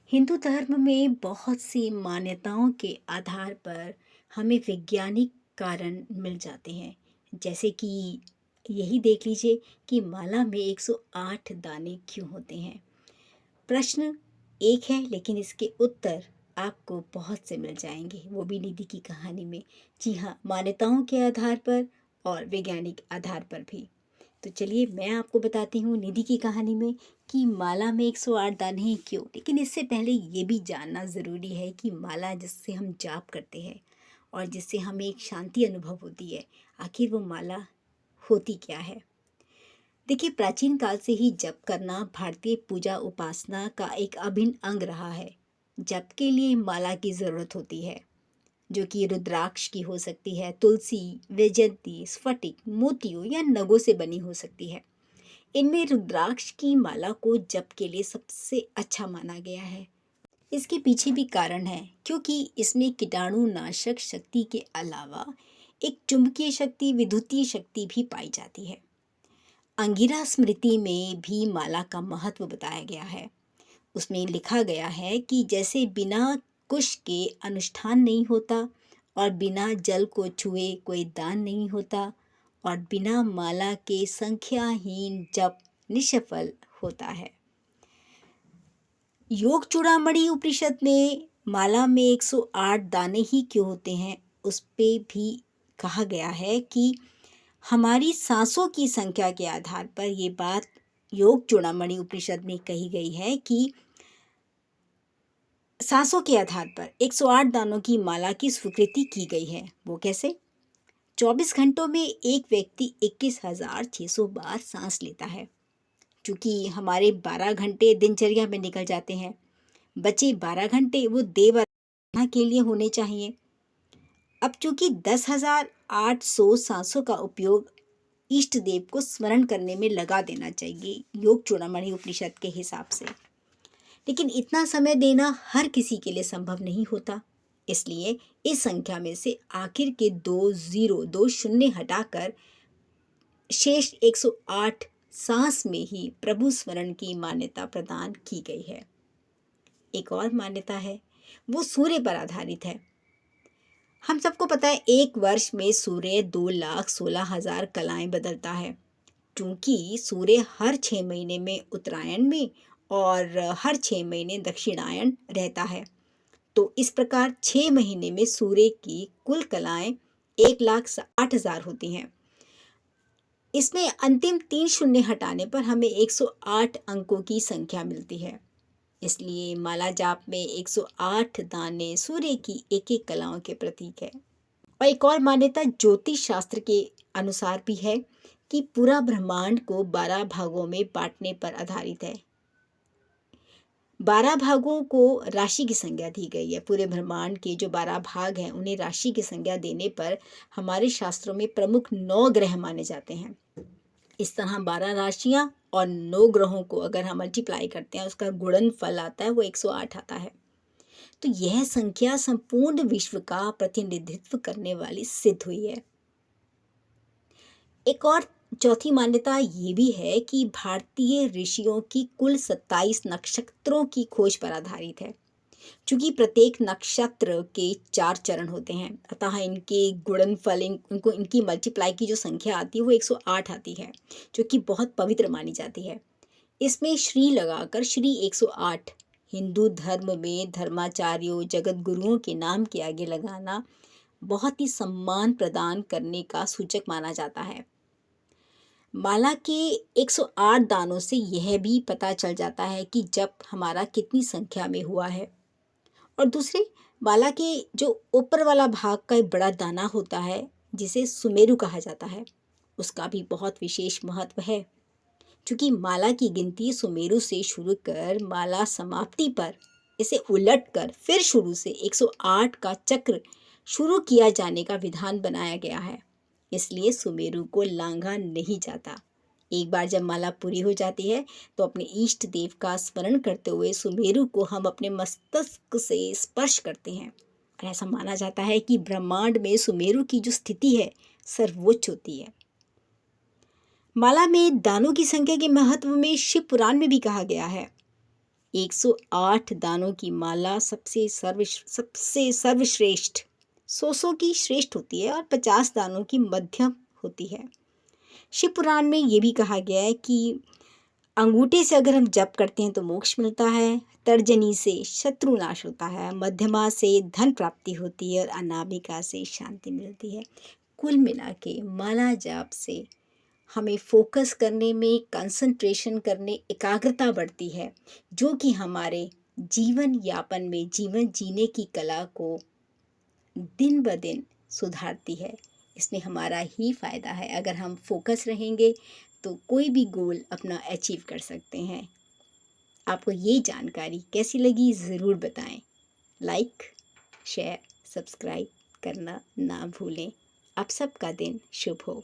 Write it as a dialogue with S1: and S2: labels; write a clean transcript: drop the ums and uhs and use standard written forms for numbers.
S1: हिंदू धर्म में बहुत सी मान्यताओं के आधार पर हमें वैज्ञानिक कारण मिल जाते हैं। जैसे कि यही देख लीजिए कि माला में 108 दाने क्यों होते हैं। प्रश्न एक है, लेकिन इसके उत्तर आपको बहुत से मिल जाएंगे, वो भी निधि की कहानी में। जी हाँ, मान्यताओं के आधार पर और वैज्ञानिक आधार पर भी। तो चलिए मैं आपको बताती हूँ निधि की कहानी में कि माला में 108 दाने हैं क्यों। लेकिन इससे पहले ये भी जानना ज़रूरी है कि माला जिससे हम जाप करते हैं और जिससे हमें एक शांति अनुभव होती है, आखिर वो माला होती क्या है। देखिए, प्राचीन काल से ही जप करना भारतीय पूजा उपासना का एक अभिन्न अंग रहा है। जप के लिए माला की ज़रूरत होती है, जो कि रुद्राक्ष की हो सकती है, तुलसी, वैजयंती, स्फटिक, मोतियों या नगों से बनी हो सकती है। इनमें रुद्राक्ष की माला को जप के लिए सबसे अच्छा माना गया है। इसके पीछे भी कारण है, क्योंकि इसमें कीटाणुनाशक शक्ति के अलावा एक चुंबकीय शक्ति, विद्युतीय शक्ति भी पाई जाती है। अंगिरा स्मृति में भी माला का महत्व बताया गया है। उसमें लिखा गया है कि जैसे बिना कुश के अनुष्ठान नहीं होता और बिना जल को छुए कोई दान नहीं होता और बिना माला के संख्याहीन जप निष्फल होता है। योग चूड़ामणि उपनिषद में माला में 108 दाने ही क्यों होते हैं, उस पे भी कहा गया है कि हमारी सांसों की संख्या के आधार पर ये बात योग चूड़ामणि उपनिषद में कही गई है कि सांसों के आधार पर 108 दानों की माला की स्वीकृति की गई है। वो कैसे? 24 घंटों में एक व्यक्ति 21,600 बार सांस लेता है। चूंकि हमारे 12 घंटे दिनचर्या में निकल जाते हैं, बचे 12 घंटे वो देव आराधना के लिए होने चाहिए। अब चूंकि 10,800 सांसों का उपयोग इष्ट देव को स्मरण करने में लगा देना चाहिए योग चूड़ामणि उपनिषद के हिसाब से, लेकिन इतना समय देना हर किसी के लिए संभव नहीं होता। इसलिए इस संख्या में से आखिर के 2 शून्य हटाकर शेष 108 सांस में ही प्रभु स्मरण की मान्यता प्रदान की गई है। एक और मान्यता है, वो सूर्य पर आधारित है। हम सबको पता है एक वर्ष में सूर्य 2,16,000 कलाएं बदलता है। क्योंकि सूर्य हर 6 महीने में उत्तरायण में और हर 6 महीने दक्षिणायन रहता है, तो इस प्रकार 6 महीने में सूर्य की कुल कलाएं 1,60,000 होती हैं। इसमें अंतिम 3 शून्य हटाने पर हमें 108 अंकों की संख्या मिलती है। इसलिए माला जाप में 108 दाने सूर्य की एक एक कलाओं के प्रतीक है। और एक और मान्यता ज्योतिष शास्त्र के अनुसार भी है कि पूरा ब्रह्मांड को 12 भागों में बांटने पर आधारित है। 12 भागों को राशि की संज्ञा दी गई है। पूरे ब्रह्मांड के जो 12 भाग हैं उन्हें राशि की संज्ञा देने पर हमारे शास्त्रों में प्रमुख 9 ग्रह माने जाते हैं। इस तरह 12 राशियां और 9 ग्रहों को अगर हम मल्टीप्लाई करते हैं, उसका गुणनफल आता है, वो 108 आता है। तो यह संख्या संपूर्ण विश्व का प्रतिनिधित्व करने वाली सिद्ध हुई है। एक और चौथी मान्यता ये भी है कि भारतीय ऋषियों की कुल 27 नक्षत्रों की खोज पर आधारित है। चूंकि प्रत्येक नक्षत्र के 4 चरण होते हैं, अतः इनके गुणनफल, इनको इनकी मल्टीप्लाई की जो संख्या आती है वो 108 आती है, जो कि बहुत पवित्र मानी जाती है। इसमें श्री लगाकर श्री 108 हिंदू धर्म में धर्माचार्यों, जगत गुरुओं के नाम के आगे लगाना बहुत ही सम्मान प्रदान करने का सूचक माना जाता है। माला के 108 दानों से यह भी पता चल जाता है कि जप हमारा कितनी संख्या में हुआ है। और दूसरे, माला के जो ऊपर वाला भाग का एक बड़ा दाना होता है, जिसे सुमेरु कहा जाता है, उसका भी बहुत विशेष महत्व है। क्योंकि माला की गिनती सुमेरु से शुरू कर माला समाप्ति पर इसे उलटकर फिर शुरू से 108 का चक्र शुरू किया जाने का विधान बनाया गया है। इसलिए सुमेरु को लांघा नहीं जाता। एक बार जब माला पूरी हो जाती है तो अपने इष्ट देव का स्मरण करते हुए सुमेरु को हम अपने मस्तिष्क से स्पर्श करते हैं। और ऐसा माना जाता है कि ब्रह्मांड में सुमेरु की जो स्थिति है सर्वोच्च होती है। माला में दानों की संख्या के महत्व में शिव पुराण में भी कहा गया है 108 दानों की माला सबसे सर्वश्रेष्ठ, 100 की श्रेष्ठ होती है और 50 दानों की मध्यम होती है। शिव पुराण में ये भी कहा गया है कि अंगूठे से अगर हम जप करते हैं तो मोक्ष मिलता है, तर्जनी से शत्रु नाश होता है, मध्यमा से धन प्राप्ति होती है और अनामिका से शांति मिलती है। कुल मिला के माला जाप से हमें फोकस करने में, कंसंट्रेशन करने, एकाग्रता बढ़ती है, जो कि हमारे जीवन यापन में, जीवन जीने की कला को दिन ब दिन सुधारती है। इसमें हमारा ही फ़ायदा है। अगर हम फोकस रहेंगे तो कोई भी गोल अपना अचीव कर सकते हैं। आपको ये जानकारी कैसी लगी ज़रूर बताएं। लाइक, शेयर, सब्सक्राइब करना ना भूलें। आप सबका दिन शुभ हो।